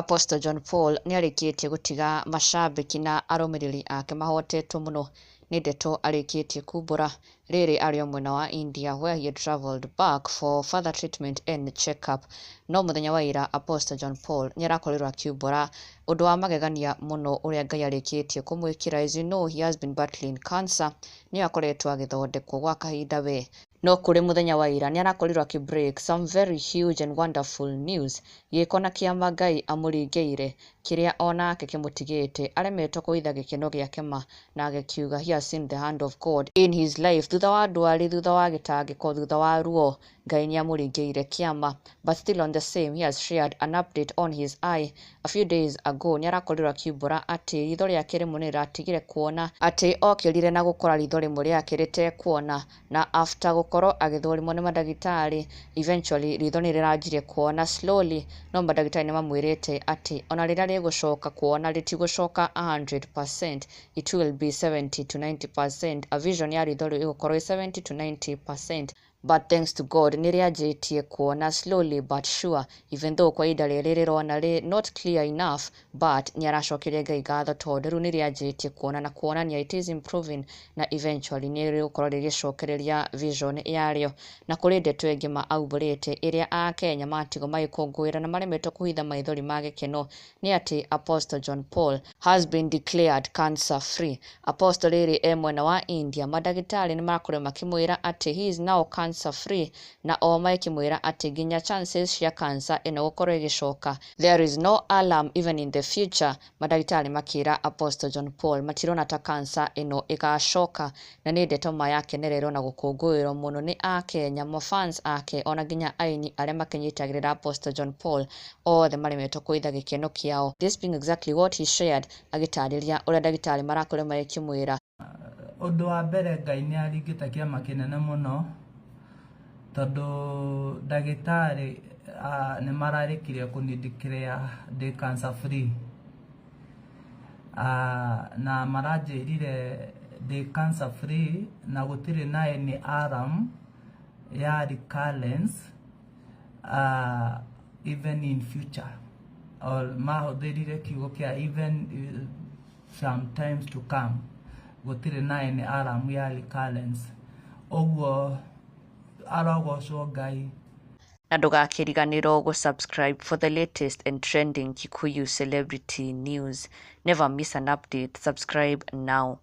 Apostle John Paul nĩarĩkĩtie gũtiga macambĩki na arũmĩrĩri ake mahotetwo mũno nĩ ndeto arĩkĩtie kumbũra. Rĩrĩ arĩ o mwena wa India where he had travelled back for further treatment and check-up. No mũthenya wa ira Apostle John Paul nĩarakorirwo akiumbũra ũndũ wa magegania mũno ũrĩa Ngai arĩkĩtie kũmwĩkĩra. As you know, he has been battling cancer. Nĩ akoretwo agĩthondekwo gwa kahinda we. No kũrĩ mũthenya wa ira nĩarakorirwo break some very huge and wonderful news. Gĩko na kĩama Ngai amũringĩire kĩrĩa onake kĩmũtigĩte aremetwo kũitha gĩkeno gĩake ma na agĩkiuga he has seen the hand of God in his life. Thutha wa ndwari, thutha wa gĩtangĩko, thutha wa ruo, Ngai nĩamũringĩire kĩama. But still on the same, he has shared an update on his eye. A few days ago nĩarakorirwo akiumbũra atĩ ritho rĩake rĩmwe nĩrĩratigire kuona, atĩ okĩrire na gũkora ritho rĩmwe rĩake rĩtekuona, na after gũkorwo agĩthũrimwo nĩ mandagĩtarĩ, eventually ritho nĩrĩranjire kuona slowly. No mandagĩtarĩ nĩmamwĩrĩte atĩ ona rĩrĩa rĩgũcoka kuona rĩtigũcoka 100%, it will be 70 to 90%. A vision ya ritho rĩgũkorwo 70 to 90%. But thanks to God nĩrĩanjĩtie kuona slowly but sure, even though kwa ihinda rĩrĩ rĩrona not clear enough, but nĩaracokeria Ngai ngatho tondũ rĩu nĩrĩanjĩtie kuona na kuonania it is improving, na eventually nĩrĩgũkorwo rĩgĩcokereria vision yarĩo. Na kũrĩ ndeto ĩngĩ ma aumbũrĩte ĩrĩa Akenya matigwo magĩkũngũĩra na maremetwo kũhitha maithori ma gĩkeno nĩ atĩ Apostle John Paul has been declared cancer free. Apostle rĩrĩ mwena wa India, mandagĩtarĩ nĩmarakorwo makĩmwĩra atĩ he is now cancer free, na o makĩmwĩra atĩ nginya chances cia cancer ĩno gũkorwo ĩgĩcoka, there is no alarm even in the future. Mandagĩtarĩ makĩra Apostle John Paul matirona ta cancer ĩno ĩgacoka, na nĩ ndeto ma yakenererwo na gũkũngũĩrwo mũno nĩ Akenya, fans ake, ona nginya aini arĩa makĩnyitagĩrĩra Apostle John Paul, othe maremetwo kũitha gĩkeno kĩao. This being exactly what he shared, agĩtarĩria ũrĩa ndagĩtarĩ marakorwo magĩkĩmwĩra. Ũndũ wa mbere, Ngai nĩaringĩte kĩama kĩnene mũno tondũ ndagĩtarĩ nĩmararĩkirie kũnindeclare ndĩ cancer free, na maranjĩrire ndĩ cancer free na gũtirĩ na any alarm ya recurrence even in future, or mahũthĩrire kiugo kĩa even sometimes to come. Gũtirĩ na any alarm ya recurrence, ũguo arogocwo Ngai. Na ndũgakĩriganĩrwo gũsubscribe for the latest and trending Kikuyu celebrity news. Never miss an update. Subscribe now.